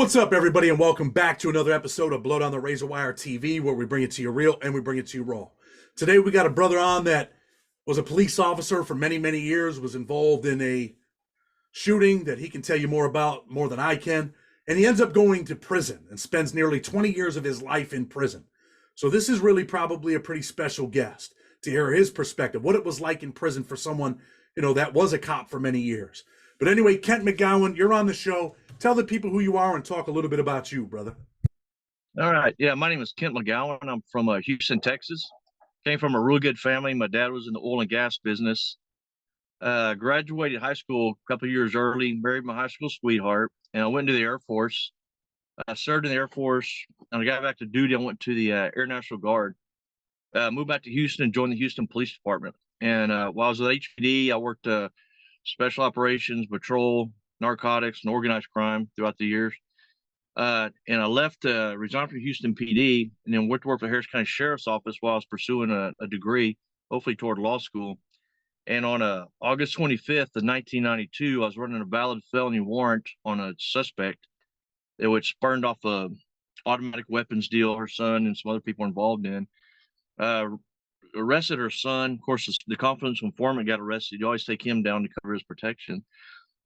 What's up, everybody, and welcome back to another episode of Blood on the Razor Wire TV, where we bring it to you real and we bring it to you raw. Today, we got a brother on that was a police officer for many, many years, was involved in a shooting that he can tell you more about, more than I can, and he ends up going to prison and spends nearly 20 years of his life in prison. So this is really probably a pretty special guest to hear his perspective, what it was like in prison for someone, that was a cop for many years. But anyway, Kent McGowan, you're on the show. Tell the people who you are and talk a little bit about you, brother. All right. Yeah, my name is Kent McGowan. I'm from Houston, Texas. Came from a really good family. My dad was in the oil and gas business. Graduated high school a couple of years early, married my high school sweetheart, and I went into the Air Force. I served in the Air Force, and I got back to duty. I went to the Air National Guard. Moved back to Houston and joined the Houston Police Department. And while I was with HPD, I worked special operations, patrol, narcotics, and organized crime throughout the years. And I left, resigned from Houston PD, and then went to work for the Harris County Sheriff's Office while I was pursuing a degree, hopefully toward law school. And on August 25th of 1992, I was running a valid felony warrant on a suspect, which spurned off a automatic weapons deal her son and some other people involved in. Arrested her son. Of course, the confidential informant got arrested. You always take him down to cover his protection.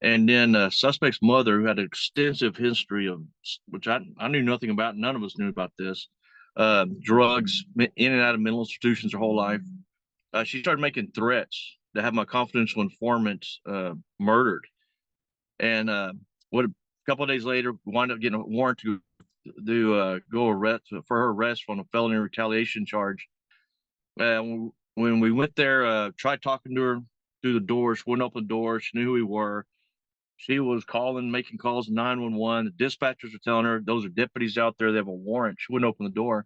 And then suspect's mother, who had an extensive history of, which I knew nothing about, none of us knew about this, drugs, in and out of mental institutions her whole life. She started making threats to have my confidential informant murdered. And what a couple of days later, wound up getting a warrant to go arrest for her arrest on a felony retaliation charge. When we went there, tried talking to her through the door. She wouldn't open the door. She knew who we were. She was making calls to 911. The dispatchers were telling her those are deputies out there. They have a warrant. She wouldn't open the door.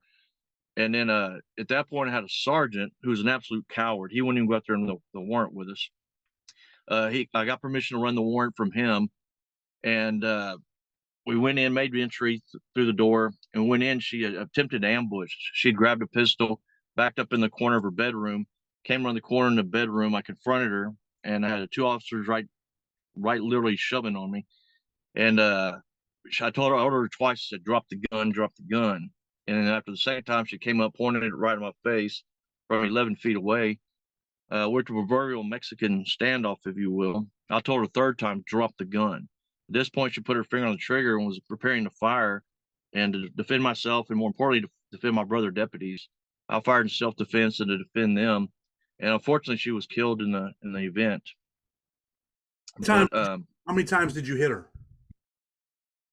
And then at that point, I had a sergeant who was an absolute coward. He wouldn't even go out there and the warrant with us. I got permission to run the warrant from him. And we went in, made entry through the door, and went in. She attempted to ambush. She'd grabbed a pistol, backed up in the corner of her bedroom, came around the corner in the bedroom. I confronted her, and I had two officers right literally shoving on me. And I ordered her twice. I said, drop the gun, drop the gun. And then after the second time, she came up, pointed it right in my face from 11 feet away. We're the proverbial Mexican standoff, if you will. I told her third time, drop the gun. At this point, she put her finger on the trigger and was preparing to fire. And to defend myself, and more importantly, to defend my brother deputies, I fired in self-defense and to defend them. And unfortunately, she was killed in the event. How many times did you hit her?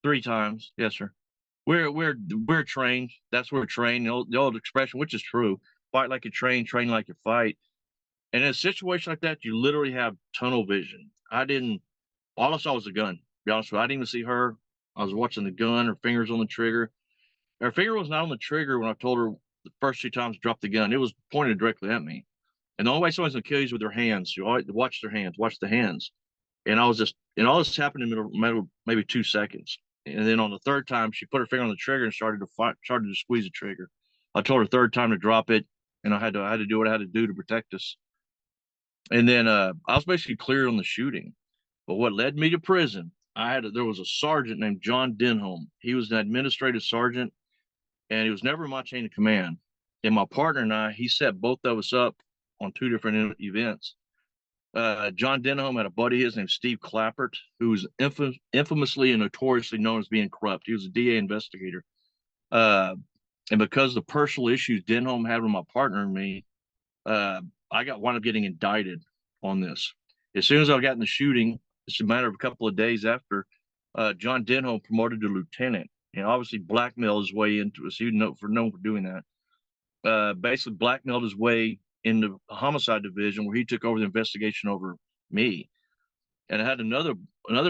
3 times. Yes, sir. We're trained. That's where we're trained. The old expression, which is true: fight like you train like you fight. And in a situation like that, you literally have tunnel vision. All I saw was the gun. To be honest with you, I didn't even see her. I was watching the gun. Her fingers on the trigger. Her finger was not on the trigger when I told her the first 2 times to drop the gun. It was pointed directly at me. And the only way someone's gonna kill you is with their hands. You always watch their hands. Watch the hands. And all this happened in maybe 2 seconds. And then on the third time, she put her finger on the trigger and started to squeeze the trigger. I told her third time to drop it, and I had to do what I had to do to protect us. And then I was basically cleared on the shooting. But what led me to prison, there was a sergeant named John Denholm. He was an administrative sergeant, and he was never in my chain of command. And my partner and I, he set both of us up on 2 different events. John Denholm had a buddy, his named Steve Clappert, who was infamously and notoriously known as being corrupt. He was a DA investigator. And because of the personal issues Denholm had with my partner and me, I wound up getting indicted on this. As soon as I got in the shooting, it's a matter of a couple of days after, John Denholm promoted to lieutenant, and obviously blackmailed his way into us. He was known for doing that. Basically blackmailed his way in the homicide division, where he took over the investigation over me. And I had another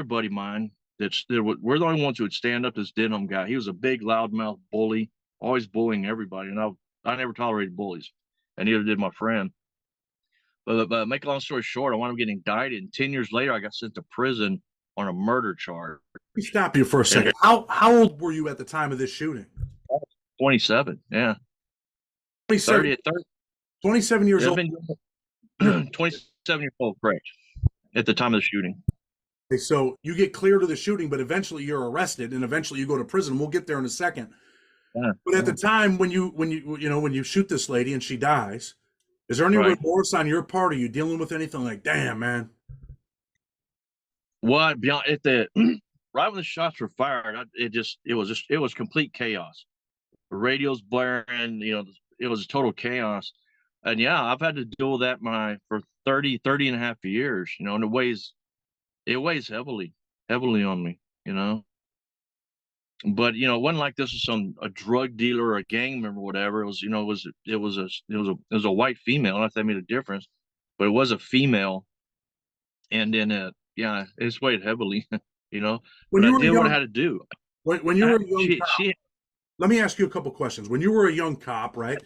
buddy of mine we're the only ones who would stand up to this Denholm guy. He was a big loudmouth bully, always bullying everybody. And I never tolerated bullies, and neither did my friend. But make a long story short, I wound up getting indicted. And 10 years later, I got sent to prison on a murder charge. Let me stop you for a second. How old were you at the time of this shooting? 27, yeah. 27, 27 years old. 27 years old, correct, at the time of the shooting. Okay, so you get cleared of the shooting, but eventually you're arrested, and eventually you go to prison. We'll get there in a second. Yeah, But at the yeah, time when you shoot this lady and she dies, is there any right. remorse on your part? Are you dealing with anything like, damn, man? What beyond at the right when the shots were fired, it was complete chaos. The radio's blaring, it was total chaos. And yeah, I've had to deal with that for 30 and a half years, and it weighs heavily on me, you know. But it wasn't like this was a drug dealer or a gang member or whatever. It was a white female. Not that made a difference, but it was a female. And then yeah, it's weighed heavily, you know. When But I you were did what I young, had to do. when you were a young cop, She let me ask you a couple questions. When you were a young cop, right?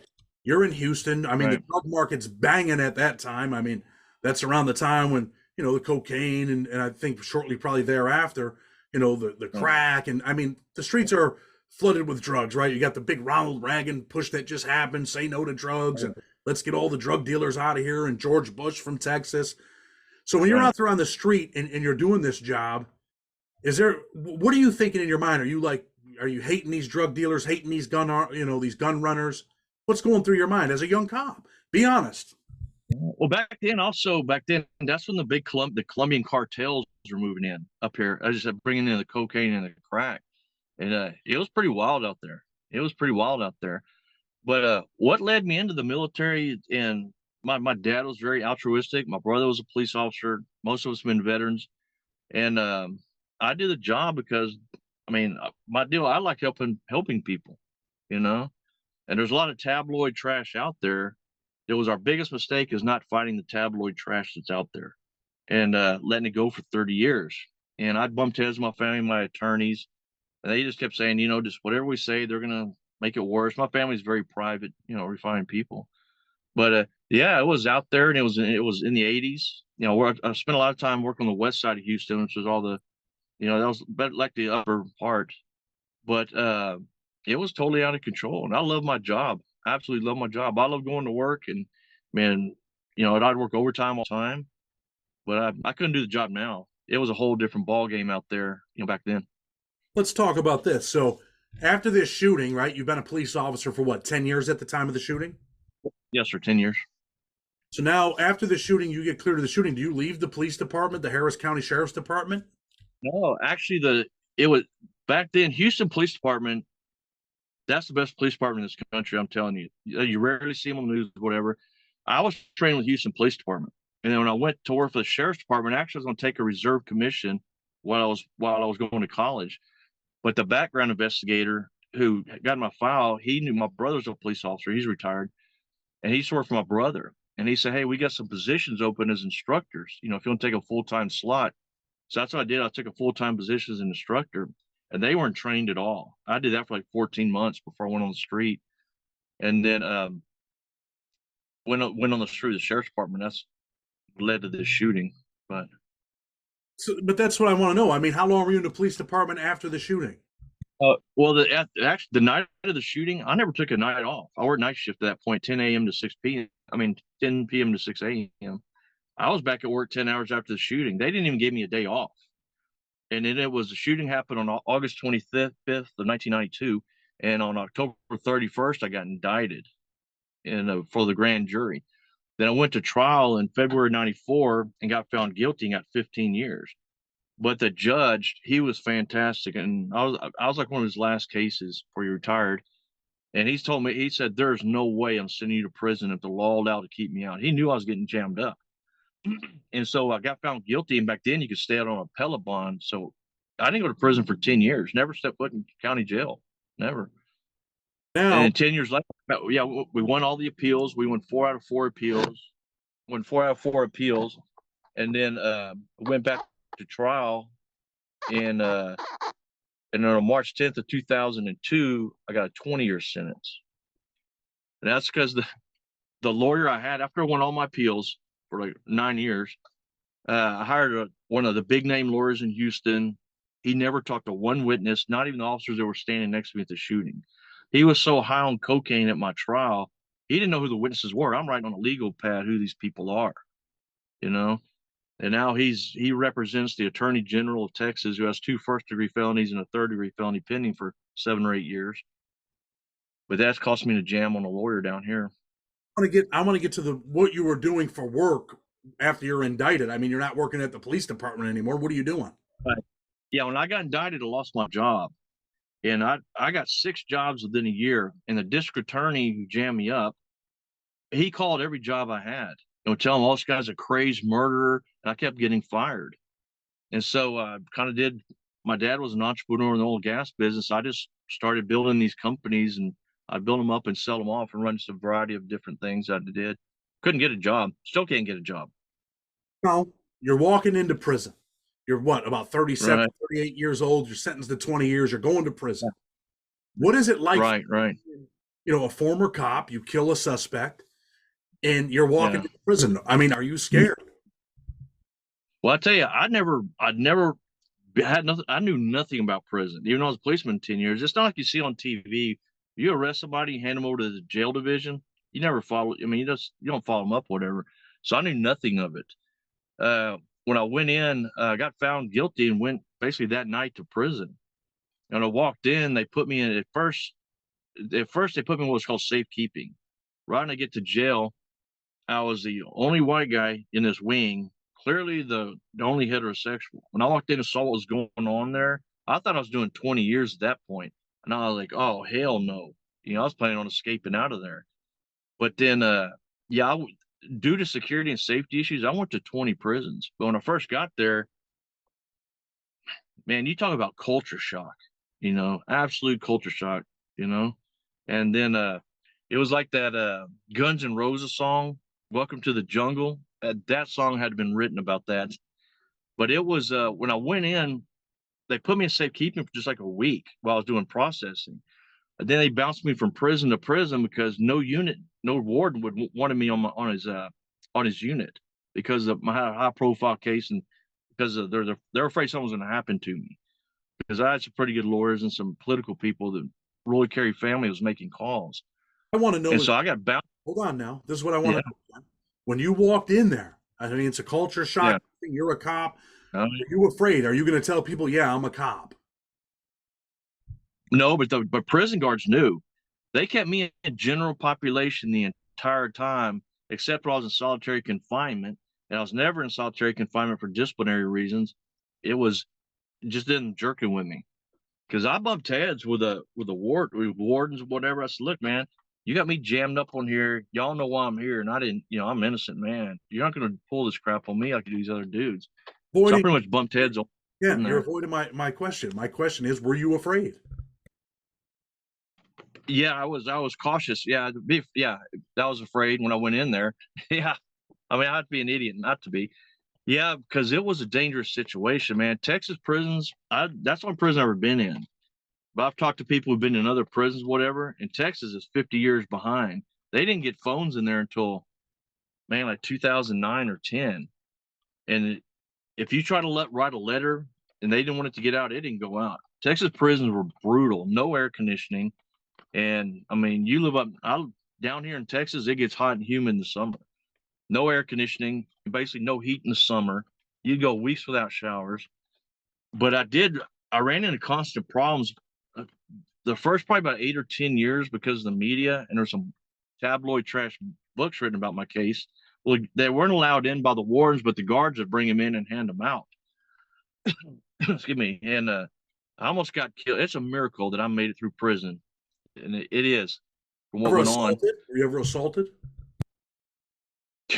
You're in Houston. I mean, the right. drug market's banging at that time. I mean, that's around the time when, the cocaine and I think shortly probably thereafter, the Right, crack. And I mean, the streets are flooded with drugs, right? You got the big Ronald Reagan push that just happened, say no to drugs and let's get all the drug dealers out of here, and George Bush from Texas. So when you're right. out there on the street and you're doing this job, what are you thinking in your mind? Are you hating these drug dealers, hating these these gun runners? What's going through your mind as a young cop? Be honest. Well, back then, that's when the Colombian cartels were moving in up here. I just said bringing in the cocaine and the crack, and it was pretty wild out there. It was pretty wild out there. But what led me into the military? And my dad was very altruistic. My brother was a police officer. Most of us have been veterans, and I did the job because, I mean, my deal. I like helping people, you know. And there's a lot of tabloid trash out there. It was our biggest mistake is not fighting the tabloid trash that's out there and letting it go for 30 years. And I bumped heads with my family, my attorneys, and they just kept saying, just whatever we say, they're gonna make it worse. My family's very private, refined people. But yeah, it was out there, and it was in the 80s. Where I spent a lot of time working on the west side of Houston, which was all that was better like the upper part. But it was totally out of control, and I love my job. I absolutely love my job. I love going to work, and man, and I'd work overtime all the time, but I couldn't do the job now. It was a whole different ball game out there, back then. Let's talk about this. So, after this shooting, right? You've been a police officer for what, 10 years at the time of the shooting? Yes, sir. 10 years. So now, after the shooting, you get cleared of the shooting. Do you leave the police department, the Harris County Sheriff's Department? No, actually, it was back then. Houston Police Department. That's the best police department in this country. I'm telling you. You rarely see them on the news, whatever. I was trained with Houston Police Department, and then when I went to work for the Sheriff's Department, actually, I was going to take a reserve commission while I was going to college. But the background investigator who got my file, he knew my brother's a police officer. He's retired, and he worked for my brother. And he said, "Hey, we got some positions open as instructors. If you want to take a full-time slot." So that's what I did. I took a full-time position as an instructor, and they weren't trained at all. I did that for like 14 months before I went on the street, and then went on the street. The sheriff's department. That's led to this shooting. But But that's what I want to know. I mean, how long were you in the police department after the shooting? well, actually the night of the shooting, I never took a night off. I worked night shift at that point, 10 a.m. to 6 p.m. I mean, 10 p.m. to 6 a.m. I was back at work 10 hours after the shooting. They didn't even give me a day off. And then the shooting happened on August 25th of 1992. And on October 31st, I got indicted for the grand jury. Then I went to trial in February 94 and got found guilty and got 15 years. But the judge, he was fantastic. And I was like one of his last cases before he retired. And he said, "There's no way I'm sending you to prison if the law allowed to keep me out." He knew I was getting jammed up. And so I got found guilty. And back then you could stay out on appellate bond. So I didn't go to prison for 10 years, never stepped foot in county jail, never. And Now, then 10 years later, yeah, we won all the appeals. We won 4 out of 4 appeals, won 4 out of 4 appeals. And then went back to trial in, and on March 10th of 2002, I got a 20-year sentence. And that's because the lawyer I had, after I won all my appeals for like 9 years, I hired one of the big name lawyers in Houston. He never talked to one witness, not even the officers that were standing next to me at the shooting. He was so high on cocaine at my trial, he didn't know who the witnesses were. I'm writing on a legal pad who these people are, you know. And now he represents the Attorney General of Texas, who has 2 first-degree felonies and a third-degree felony pending for 7 or 8 years. But that's cost me to jam on a lawyer down here. I want to get to the what you were doing for work after you're indicted. I mean, you're not working at the police department anymore. What are you doing? But yeah, when I got indicted, I lost my job. And I got 6 jobs within a year. And the district attorney who jammed me up, he called every job I had. Telling all this guy's a crazed murderer, and I kept getting fired. And so I kind of did. My dad was an entrepreneur in the oil and gas business. I just started building these companies, and I built them up and sell them off and run just a variety of different things I did. Couldn't get a job. Still can't get a job. No, you're walking into prison. You're what, about 37, Right. 38 years old. You're sentenced to 20 years. You're going to prison. What is it like? Right. A former cop, you kill a suspect, and you're walking Yeah. to prison. I mean, are you scared? Well, I tell you, I'd never had nothing. I knew nothing about prison, even though I was a policeman 10 years. It's not like you see on TV. You arrest somebody, you hand them over to the jail division. You never follow. I mean, you don't follow them up, whatever. So I knew nothing of it. When I went in, I got found guilty and went basically that night to prison. And I walked in, they put me in at first. At first, they put me in what's called safekeeping. Right when I get to jail, I was the only white guy in this wing, clearly the only heterosexual. When I walked in and saw what was going on there, I thought I was doing 20 years at that point. And I was like, oh, hell no. I was planning on escaping out of there. But then, yeah, due to security and safety issues, I went to 20 prisons. But when I first got there, man, you talk about culture shock, absolute culture shock, you know? And then it was like that Guns N' Roses song, Welcome to the Jungle. That song had been written about that. But it was when I went in, they put me in safekeeping for just like a week while I was doing processing. And then they bounced me from prison to prison because no warden wanted me on his unit because of my high profile case and because they're afraid something's going to happen to me because I had some pretty good lawyers and some political people that Roy Carey family was making calls. I want to know. And so I got bounced. Hold on now. This is what I want Yeah. to know. When you walked in there, I mean, it's a culture shock. Yeah. You're a cop. Are you afraid? Are you going to tell people, yeah, I'm a cop? No, but prison guards knew. They kept me in general population the entire time, except when I was in solitary confinement. And I was never in solitary confinement for disciplinary reasons. It was just didn't jerking with me. Because I bumped heads with wardens or whatever. I said, look, man, you got me jammed up on here. Y'all know why I'm here. And I didn't, I'm an innocent man. You're not going to pull this crap on me like these other dudes. So I pretty much bumped heads on. Yeah, you're avoiding my question. My question is, were you afraid? Yeah, I was cautious. Yeah, I was afraid when I went in there. Yeah, I mean, I'd be an idiot not to be. Yeah, because it was a dangerous situation, man. Texas prisons, that's one prison I've ever been in. But I've talked to people who've been in other prisons, whatever, and Texas is 50 years behind. They didn't get phones in there until, man, like 2009 or 10. And if you try to write a letter and they didn't want it to get out, it didn't go out. Texas prisons were brutal, no air conditioning. And I mean, down here in Texas, it gets hot and humid in the summer. No air conditioning, basically no heat in the summer. You go weeks without showers. But I ran into constant problems the first probably about 8 or 10 years because of the media, and there's some tabloid trash books written about my case. Well, they weren't allowed in by the wardens, but the guards would bring them in and hand them out. Excuse me. And I almost got killed. It's a miracle that I made it through prison. And it is. From what went on. Were you ever assaulted?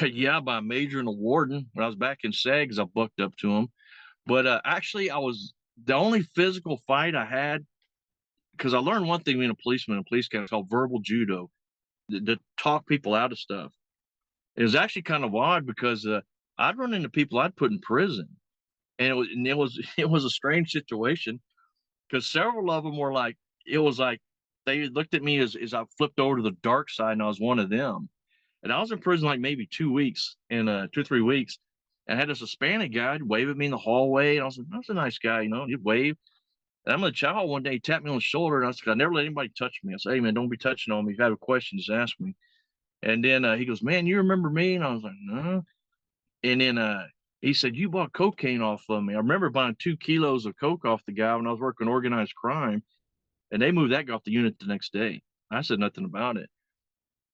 Yeah, by a major and a warden. When I was back in SAGs, I bucked up to him. But actually, I was the only physical fight I had, because I learned one thing being a policeman in a police academy called verbal judo, to talk people out of stuff. It was actually kind of odd because I'd run into people I'd put in prison, and it was a strange situation because several of them were like, it was like they looked at me as I flipped over to the dark side, and I was one of them. And I was in prison like maybe 2 weeks, and 2 or 3 weeks. And I had this Hispanic guy wave at me in the hallway, and I was like, "That's a nice guy, He'd wave." And I'm in a child one day, he tapped me on the shoulder, and I said, "I never let anybody touch me." I said, "Hey man, don't be touching on me. If you have a question, just ask me." And then he goes, "Man, you remember me?" And I was like, "No." And then He said, "You bought cocaine off of me." I remember buying 2 kilos of coke off the guy when I was working organized crime, and they moved that guy off the unit the next day. I said nothing about it.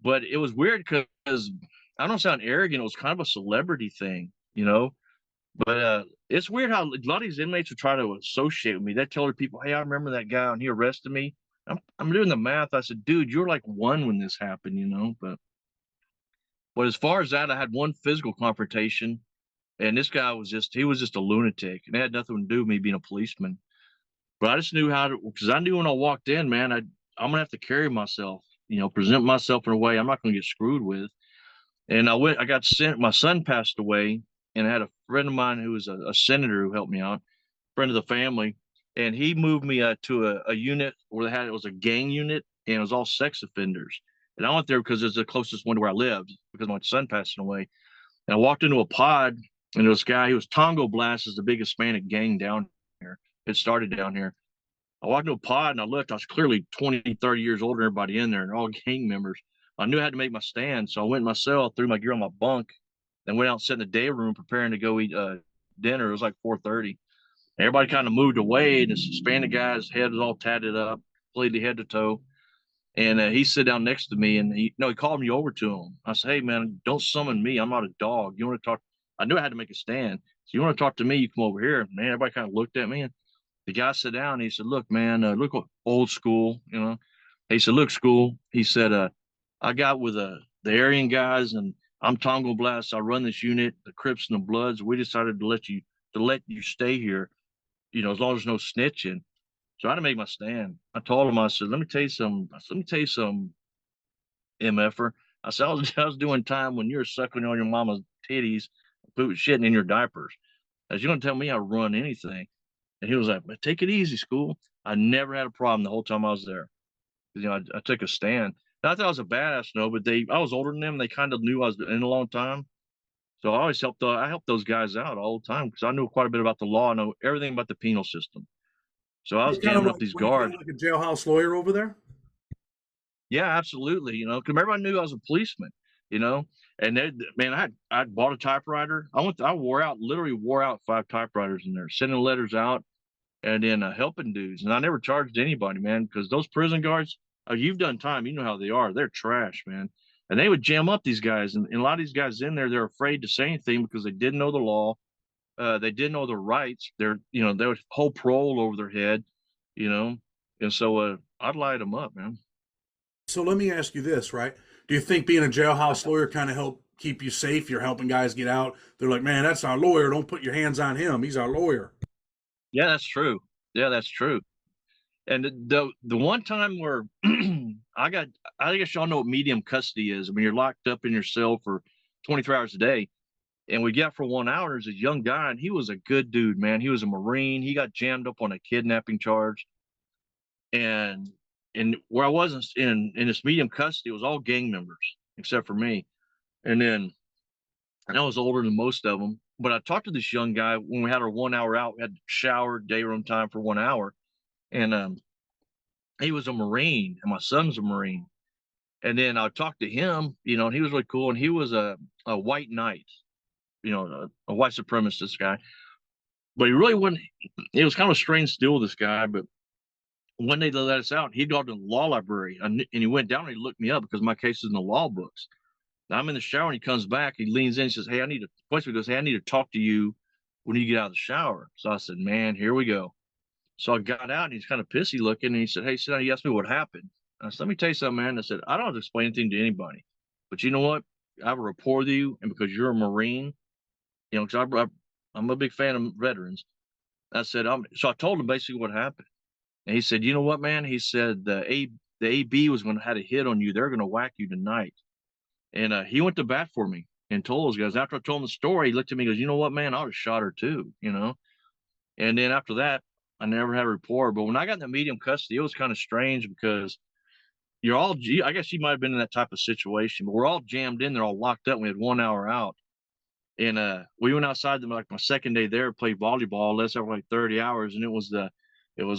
But it was weird because I don't sound arrogant. It was kind of a celebrity thing, you know. But it's weird how a lot of these inmates would try to associate with me. They tell other people, "Hey, I remember that guy and he arrested me." I'm doing the math. I said, "Dude, you're like one when this happened, you know." But as far as that, I had one physical confrontation, and this guy was just a lunatic, and it had nothing to do with me being a policeman. But I just knew how to, because I knew when I walked in, man, I'm gonna have to carry myself, present myself in a way I'm not gonna get screwed with. And I got sent. My son passed away, and I had a friend of mine who was a senator who helped me out, friend of the family, and he moved me to a unit where it was a gang unit, and it was all sex offenders. And I went there because it's the closest one to where I lived because my son passed away. And I walked into a pod, and this guy, he was Tongo Blast, is the biggest Hispanic gang down here. It started down here. I walked into a pod and I looked, I was clearly 20, 30 years older than everybody in there, and all gang members. I knew I had to make my stand. So I went in my cell, threw my gear on my bunk, and went out and sat in the day room preparing to go eat dinner. It was like 4:30. Everybody kind of moved away, and this Hispanic guy's head was all tatted up, completely head to toe. And he sit down next to me, and he called me over to him. I said, "Hey, man, don't summon me. I'm not a dog. You want to talk?" I knew I had to make a stand. So you want to talk to me? You come over here. Man, everybody kind of looked at me. And the guy sat down. And he said, "Look, man, look what old school, you know." He said, "Look, school." He said, "I got with the Aryan guys, and I'm Tongo Blast. I run this unit, the Crips and the Bloods. We decided to let you stay here, as long as there's no snitching." So I had to make my stand. I told him, I said, "Let me tell you some. Let me tell you some, MFer." I said, I was doing time when you were sucking on your mama's titties, shitting in your diapers. As you gonna tell me how to run anything?" And he was like, "But take it easy, school." I never had a problem the whole time I was there. I took a stand. Not that I was a badass, no, but I was older than them. They kind of knew I was in a long time. So I helped those guys out all the time because I knew quite a bit about the law. I know everything about the penal system. So I was You're kind of jamming up like, these were you kind guards. of like a jailhouse lawyer over there? Yeah, absolutely. Because everybody knew I was a policeman. You know, and man, I bought a typewriter. I literally wore out 5 typewriters in there, sending letters out and then helping dudes. And I never charged anybody, man, because those prison guards, you've done time, you know how they are. They're trash, man. And they would jam up these guys, and a lot of these guys in there, they're afraid to say anything because they didn't know the law. They didn't know their rights. There was whole parole over their head, you know. And so I'd light them up, man. So let me ask you this, right? Do you think being a jailhouse lawyer kind of help keep you safe? You're helping guys get out. They're like, man, that's our lawyer. Don't put your hands on him. He's our lawyer. Yeah, that's true. Yeah, that's true. And the one time where I guess y'all know what medium custody is. I mean, you're locked up in your cell for 24 hours a day. And we got for 1 hour. There's a young guy, and he was a good dude, man. He was a Marine. He got jammed up on a kidnapping charge. And where I wasn't in this medium custody, it was all gang members except for me. And then and I was older than most of them. But I talked to this young guy when we had our 1 hour out. We had shower, day room time for 1 hour. And he was a Marine, and my son's a Marine. And then I talked to him, and he was really cool. And he was a white knight, a white supremacist guy. But he really wasn't. It was kind of a strange deal with this guy. But when they let us out, he'd gone to the law library, and he went down and he looked me up because my case is in the law books. Now I'm in the shower, and he comes back. He leans in, and says, "Hey, I need to." He goes, "Hey, I need to talk to you when you get out of the shower." So I said, "Man, here we go." So I got out, and he's kind of pissy looking, and he said, "Hey, sit down." He asked me what happened. I said, "Let me tell you something, man." I said, "I don't have to explain anything to anybody, but you know what? I have a rapport with you, and because you're a Marine, because I'm a big fan of veterans." I said, so I told him basically what happened. And he said, "You know what, man?" He said, the AB was going to have a hit on you. They're going to whack you tonight." And he went to bat for me and told those guys. After I told him the story, he looked at me and goes, "You know what, man? I would have shot her too, you know?" And then after that, I never had a rapport. But when I got in the medium custody, it was kind of strange because I guess you might have been in that type of situation, but we're all jammed in there, all locked up. We had 1 hour out. And we went outside like my second day there, played volleyball. Let's have like 30 hours. And it was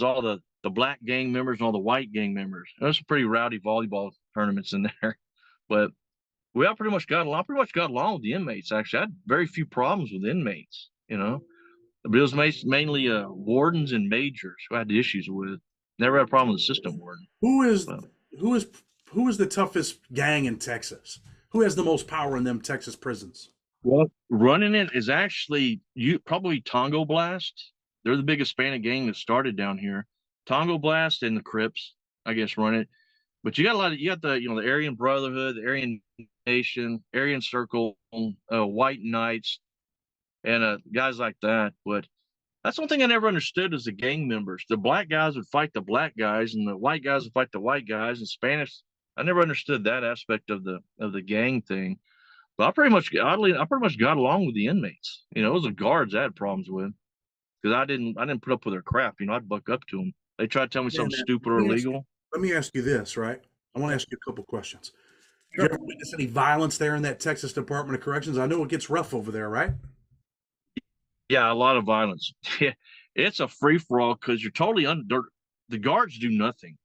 all the black gang members and all the white gang members. There was some pretty rowdy volleyball tournaments in there. But I pretty much got along. I pretty much got along with the inmates. Actually, I had very few problems with inmates. But it was mainly wardens and majors who I had issues with. Never had a problem with the system warden. Who is But, who is who is the toughest gang in Texas? Who has the most power in them Texas prisons? well, running it is actually you probably Tongo Blast. They're the biggest Hispanic gang that started down here. Tongo Blast and the Crips, I guess, run it. But you got a lot of you got the Aryan Brotherhood, the Aryan Nation, Aryan Circle, White Knights, and guys like that. But that's one thing I never understood is the gang members. The black guys would fight the black guys, and the white guys would fight the white guys. And Spanish, I never understood that aspect of the gang thing. But I pretty much got along with the inmates. It was the guards I had problems with because I didn't put up with their crap. I'd buck up to them. They tried to tell me Yeah, something man. stupid or illegal. Let me ask you this, right? I want to ask you a couple questions. Did Sure. you ever witness any violence there in that Texas Department of Corrections? I know it gets rough over there, right? Yeah, a lot of violence. It's a free for all because you're totally under. The guards do nothing,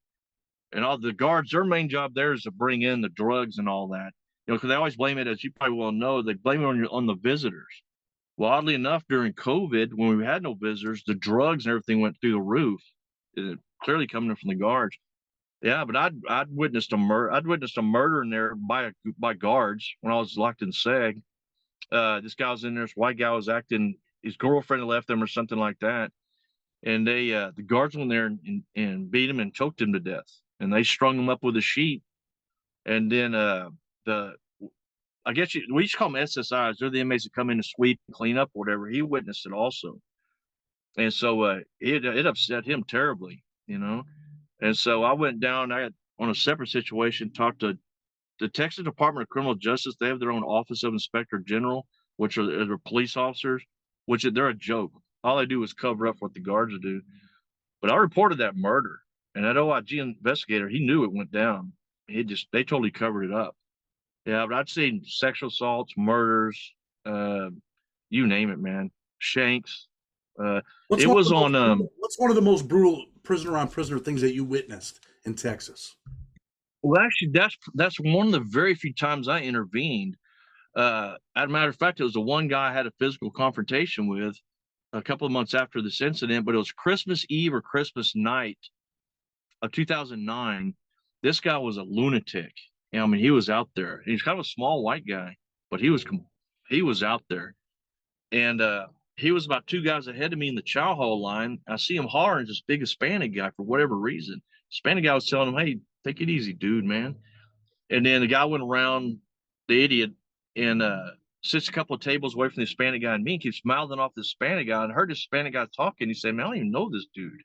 and all the guards, their main job there is to bring in the drugs and all that. Because they always blame it, as you probably well know, they blame it on the visitors. Well, oddly enough, during COVID, when we had no visitors, the drugs and everything went through the roof. Clearly coming from the guards. Yeah, but I'd witnessed a murder. I'd witnessed a murder in there by guards when I was locked in SEG. This guy was in there. This white guy was acting. His girlfriend had left him or something like that, and the guards went there and beat him and choked him to death. And they strung him up with a sheet. And then the I guess we used to call them SSIs. They're the inmates that come in to sweep and clean up, or whatever. He witnessed it also, and so it upset him terribly. And so I went down. I had on a separate situation talked to the Texas Department of Criminal Justice. They have their own Office of Inspector General, which are police officers, which they're a joke. All they do is cover up what the guards do. But I reported that murder, and that OIG investigator, he knew it went down. They totally covered it up. Yeah, but I'd seen sexual assaults, murders, uh, you name it, man. Shanks. What's It one of was the on. most, what's one of the most brutal prisoner on prisoner things that you witnessed in Texas? Well, actually, that's one of the very few times I intervened. As a matter of fact, it was the one guy I had a physical confrontation with a couple of months after this incident, but it was Christmas Eve or Christmas night of 2009. This guy was a lunatic. I mean, he was out there. He's kind of a small white guy, but he was out there. And he was about two guys ahead of me in the chow hall line. I see him hollering at this big Hispanic guy for whatever reason. Hispanic guy was telling him, "Hey, take it easy, dude, man." And then the guy went around the idiot and sits a couple of tables away from the Hispanic guy and me and keeps mouthing off the Hispanic guy. And I heard the Hispanic guy talking. He said, "Man, I don't even know this dude."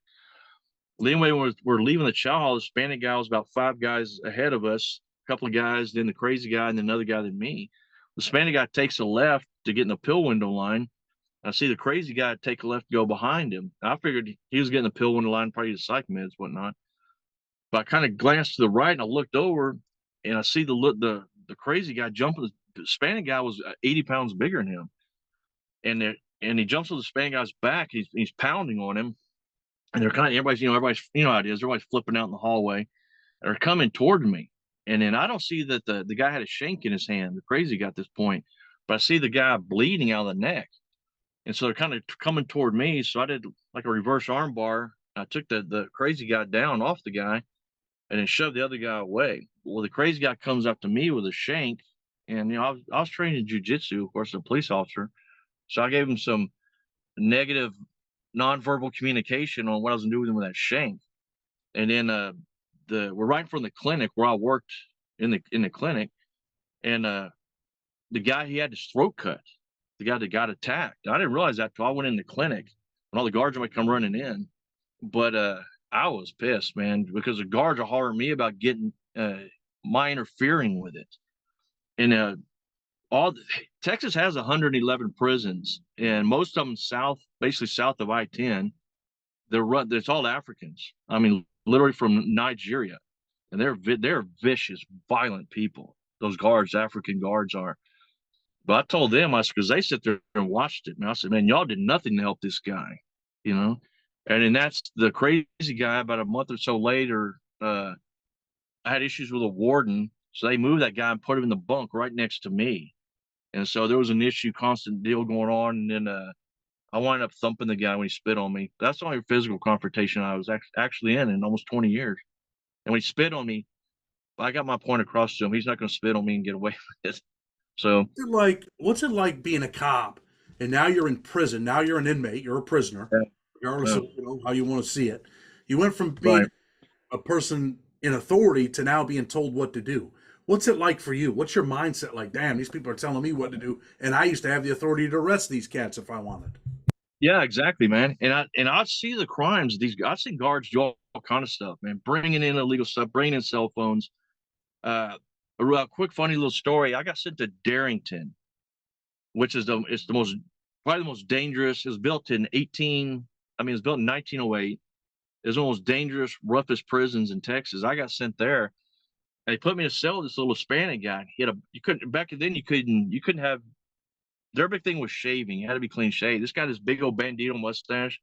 Well, anyway, we're leaving the chow hall. The Hispanic guy was about five guys ahead of us, a couple of guys, then the crazy guy, and then another guy than me. The Hispanic guy takes a left to get in the pill window line. I see the crazy guy take a left to go behind him. I figured he was getting the pill window line, probably the psych meds, whatnot. But I kind of glanced to the right and I looked over and I see the crazy guy jumping. The Hispanic guy was 80 pounds bigger than him. And he jumps on the Hispanic guy's back. He's pounding on him. And they're kind of everybody's how it is. Everybody's flipping out in the hallway. And they're coming toward me. And then I don't see that the guy had a shank in his hand, the crazy guy at this point. But I see the guy bleeding out of the neck. And so they're kind of coming toward me. So I did like a reverse arm bar. I took the crazy guy down off the guy and then shoved the other guy away. Well, the crazy guy comes up to me with a shank. And, I was trained in jujitsu, of course, as a police officer. So I gave him some negative nonverbal communication on what I was doing with that shank. And then we're right from the clinic where I worked in the clinic. And the guy, he had his throat cut. The guy that got attacked. I didn't realize that till I went in the clinic when all the guards might come running in. But I was pissed, man, because the guards are hollering me about getting my interfering with it. And Texas has 111 prisons, and most of them basically south of I-10. It's all Africans. I mean, literally from Nigeria, and they're vicious, violent people. Those guards, African guards, are. But I told them, because they sit there and watched it, and I said, "Man, y'all did nothing to help this guy," you know. And then that's the crazy guy. About a month or so later, I had issues with a warden, So they moved that guy and put him in the bunk right next to me. And so there was an issue, constant deal going on. And then I wound up thumping the guy when he spit on me. That's the only physical confrontation I was actually in almost 20 years. And when he spit on me, I got my point across to him. He's not going to spit on me and get away with it. So, What's it like being a cop and now you're in prison? Now you're an inmate, you're a prisoner, yeah, regardless yeah, of how you want to see it. You went from being right. a person in authority to now being told what to do. What's it like for you? What's your mindset like? Damn, these people are telling me what to do, and I used to have the authority to arrest these cats if I wanted. Yeah, exactly, man. And I see the crimes. I see guards do all kind of stuff, man. Bringing in illegal stuff, bringing in cell phones. Uh, a real quick, funny little story. I got sent to Darrington, which is it's the most probably the most dangerous. It was built in 18. I mean, it was built in 1908. It was one of the most dangerous, roughest prisons in Texas. I got sent there. And they put me in a cell with this little Hispanic guy. You couldn't back then you couldn't have their big thing was shaving. You had to be clean shaved. This guy, this big old bandito mustache.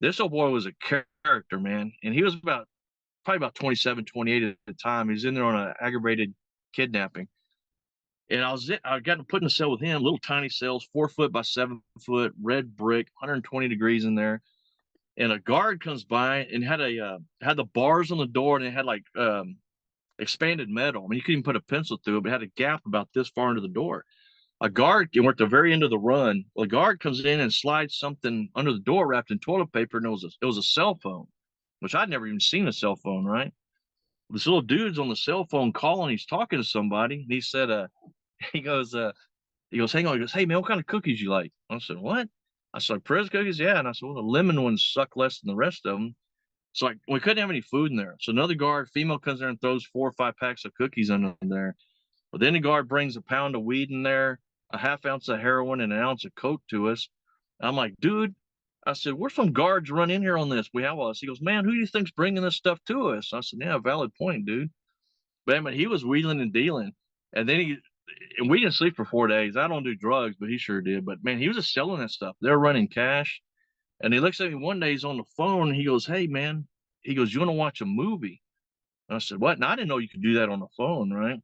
This old boy was a character, man. And he was probably about 27, 28 at the time. He was in there on an aggravated kidnapping. And I got put in a cell with him, little tiny cells, 4 foot by 7 foot, red brick, 120 degrees in there. And a guard comes by and had the bars on the door, and it had like expanded metal. I mean, you couldn't even put a pencil through it, but it had a gap about this far into the door. A guard, and we're at the very end of the run. Well, a guard comes in and slides something under the door wrapped in toilet paper, and it was a cell phone, which I'd never even seen a cell phone, right? This little dude's on the cell phone calling. He's talking to somebody, and he said, he goes, hang on. He goes, hey man, what kind of cookies you like? I said, what? I said, prison cookies, yeah. And I said, well, the lemon ones suck less than the rest of them. So like we couldn't have any food in there. So another guard, female, comes there and throws 4 or 5 packs of cookies in there. But then the guard brings a pound of weed in there, a half ounce of heroin, and an ounce of coke to us. And I'm like, dude, I said, where's some guards run in here on this? We have us. He goes, man, who do you think's bringing this stuff to us? I said, yeah, valid point, dude. But I mean, he was wheeling and dealing. And then and we didn't sleep for 4 days. I don't do drugs, but he sure did. But man, he was just selling that stuff. They're running cash. And he looks at me one day, he's on the phone, and he goes, hey, man, he goes, you want to watch a movie? And I said, what? And I didn't know you could do that on the phone, right?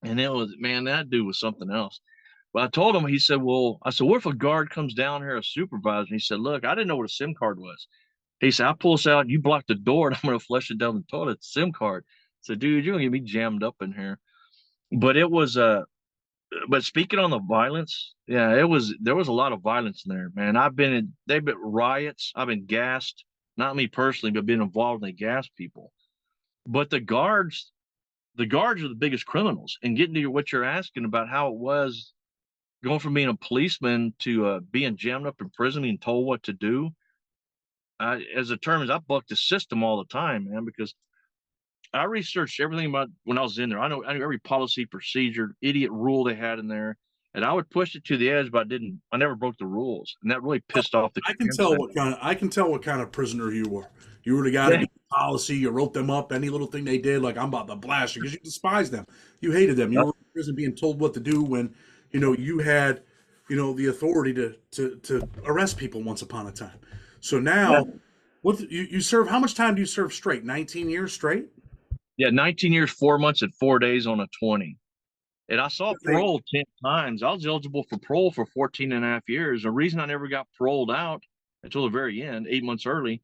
And it was, man, that dude was something else. But I told him, he said, well, I said, what if a guard comes down here, a supervisor? And he said, look, I didn't know what a SIM card was. He said, I pull this out, you block the door, and I'm going to flush it down the toilet. SIM card. I said, dude, you're going to get me jammed up in here. But it was, but speaking on the violence, yeah, there was a lot of violence in there, man. They've been riots. I've been gassed, not me personally, but been involved in the gas people. But the guards are the biggest criminals. And getting to what you're asking about how it was going from being a policeman to being jammed up in prison and told what to do. As a term, I bucked the system all the time, man, because I researched everything about when I was in there. I knew every policy, procedure, idiot rule they had in there, and I would push it to the edge, but I never broke the rules, and that really pissed off the. I can tell what kind of prisoner you were. You were the guy that did policy. You wrote them up. Any little thing they did, like I'm about to blast you because you despised them. You hated them. You were in prison being told what to do when you had the authority to arrest people once upon a time. So now, what you serve? How much time do you serve straight? 19 years straight? Yeah, 19 years, 4 months, and 4 days on a 20. And I saw parole 10 times. I was eligible for parole for 14 and a half years. The reason I never got paroled out until the very end, 8 months early,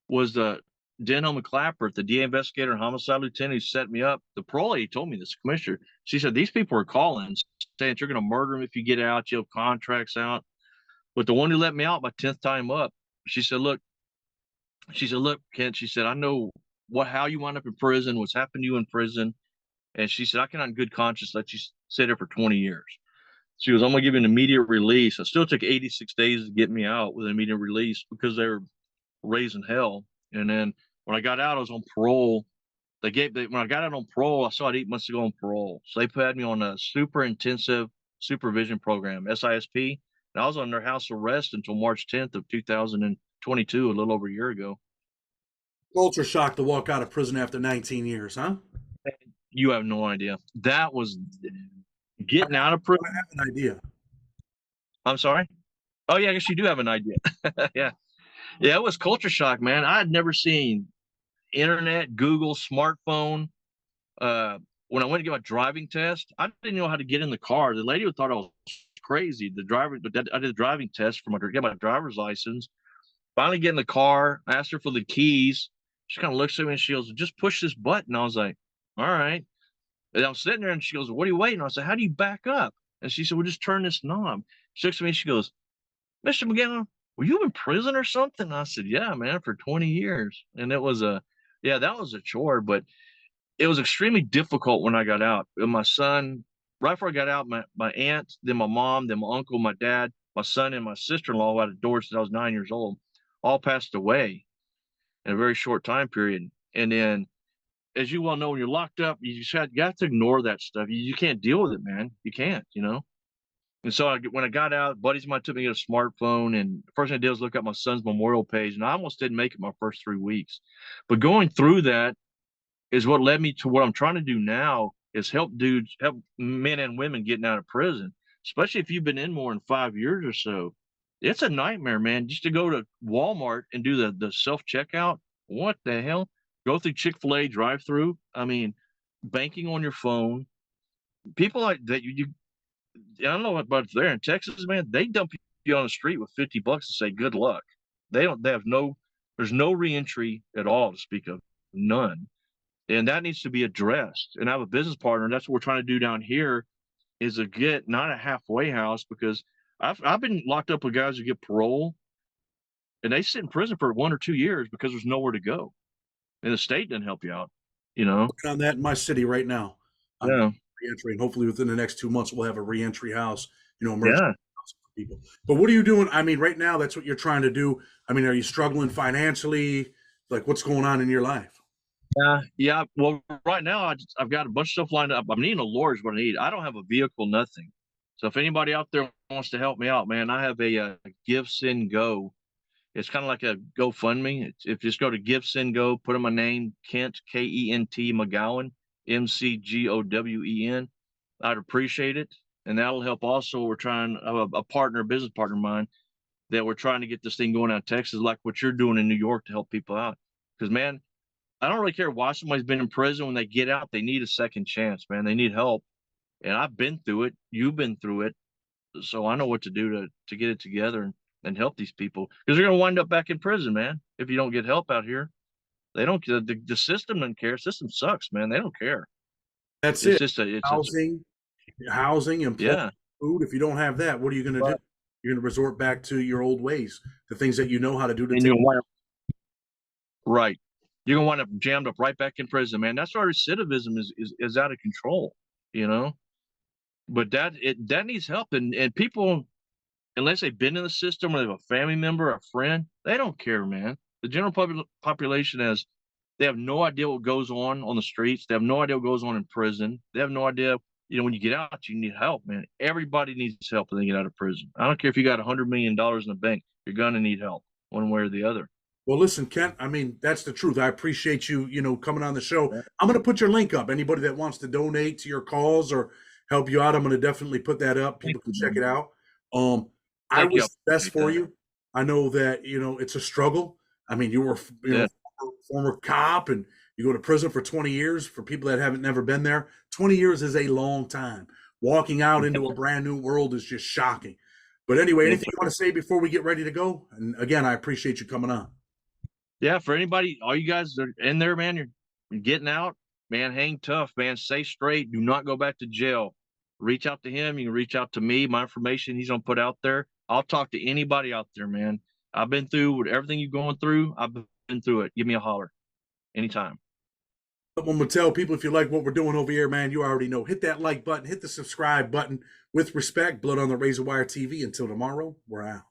was the Denham McClappert, the DA investigator and homicide lieutenant who set me up. The parole lady told me this, commissioner. She said, these people are calling, saying you're going to murder them if you get out. You have contracts out. But the one who let me out my 10th time up, she said, look, Kent, she said, I know how you wound up in prison, what's happened to you in prison. And she said, I cannot in good conscience let you sit there for 20 years. She goes, I'm going to give you an immediate release. It still took 86 days to get me out with an immediate release because they were raising hell. And then when I got out, I was on parole. When I got out on parole, I saw it 8 months ago on parole. So they put me on a super intensive supervision program, SISP. And I was under house arrest until March 10th of 2022, a little over a year ago. Culture shock to walk out of prison after 19 years, huh? You have no idea. That was getting out of prison. I have an idea. I'm sorry? Oh, yeah, I guess you do have an idea. Yeah. Yeah, it was culture shock, man. I had never seen internet, Google, smartphone, when I went to get my driving test, I didn't know how to get in the car. The lady thought I was crazy. The driver, I did a driving test for get my driver's license. Finally get in the car, I asked her for the keys. She kind of looks at me and she goes, just push this button. I was like, all right. And I'm sitting there and she goes, what are you waiting on? I said, how do you back up? And she said, well, just turn this knob. She looks at me and she goes, Mr. McGowan, were you in prison or something? I said, yeah, man, for 20 years. And it was yeah, that was a chore, but it was extremely difficult when I got out. And my son, right before I got out, my aunt, then my mom, then my uncle, my dad, my son, and my sister-in-law, who had a door since I was 9 years old, all passed away in a very short time period. And then, as you well know, when you're locked up, you got to ignore that stuff. You can't deal with it, man. You can't, you know? And so when I got out, buddies of mine took me to get a smartphone, and the first thing I did was look at my son's memorial page, and I almost didn't make it my first 3 weeks. But going through that is what led me to what I'm trying to do now, is help men and women getting out of prison, especially if you've been in more than 5 years or so. It's a nightmare, man, just to go to Walmart and do the self-checkout. What the hell? Go through Chick-fil-A drive-through. I mean, banking on your phone. People like that, I don't know about there in Texas, man, they dump you on the street with $50 and say, good luck. There's no reentry at all to speak of, none. And that needs to be addressed. And I have a business partner, and that's what we're trying to do down here, is to get not a halfway house, because I've been locked up with guys who get parole, and they sit in prison for 1 or 2 years because there's nowhere to go, and the state doesn't help you out. You know, Working on that in my city right now. yeah, Reentry, and hopefully within the next 2 months we'll have a reentry house. Emergency yeah, house for people. But what are you doing? I mean, right now that's what you're trying to do. I mean, are you struggling financially? Like, what's going on in your life? yeah. Well, right now I've got a bunch of stuff lined up. I'm needing a lawyer is what I need. I don't have a vehicle, nothing. So if anybody out there wants to help me out, man, I have a Give Send Go. It's kind of like a GoFundMe. If you just go to Give Send Go, put in my name, Kent, Kent McGowan, McGowen. I'd appreciate it, and that'll help. Also, we're trying a business partner of mine, that we're trying to get this thing going out of Texas, like what you're doing in New York, to help people out. Because, man, I don't really care why somebody's been in prison. When they get out, they need a second chance, man. They need help. And I've been through it. You've been through it. So I know what to do to get it together and help these people. Because they're going to wind up back in prison, man, if you don't get help out here. They don't, the system doesn't care. The system sucks, man. They don't care. That's It's it. just Housing, employment, yeah. food. If you don't have that, what are you going to do? You're going to resort back to your old ways, the things that you know how to do. And right. You're going to wind up jammed up right back in prison, man. That's why recidivism is out of control, you know? But that needs help. And people, unless they've been in the system or they have a family member or a friend, they don't care, man. The general population they have no idea what goes on the streets. They have no idea what goes on in prison. They have no idea, when you get out, you need help, man. Everybody needs help when they get out of prison. I don't care if you got $100 million in the bank, you're going to need help one way or the other. Well, listen, Kent, I mean, that's the truth. I appreciate you, coming on the show. I'm going to put your link up. Anybody that wants to donate to your cause or help you out, I'm going to definitely put that up. People can check it out. I wish the best for you. I know that, it's a struggle. I mean, you were, former cop, and you go to prison for 20 years. For people that haven't never been there, 20 years is a long time. Walking out into a brand new world is just shocking. But anyway, anything you want to say before we get ready to go? And again, I appreciate you coming on. Yeah, for anybody, all you guys that are in there, man, you're getting out, man, hang tough, man, stay straight. Do not go back to jail. Reach out to him. You can reach out to me. My information he's going to put out there. I'll talk to anybody out there, man. I've been through everything you're going through. I've been through it. Give me a holler anytime. Someone would tell people, if you like what we're doing over here, man, you already know. Hit that like button, hit the subscribe button. With respect, Blood on the Razor Wire TV. Until tomorrow, we're out.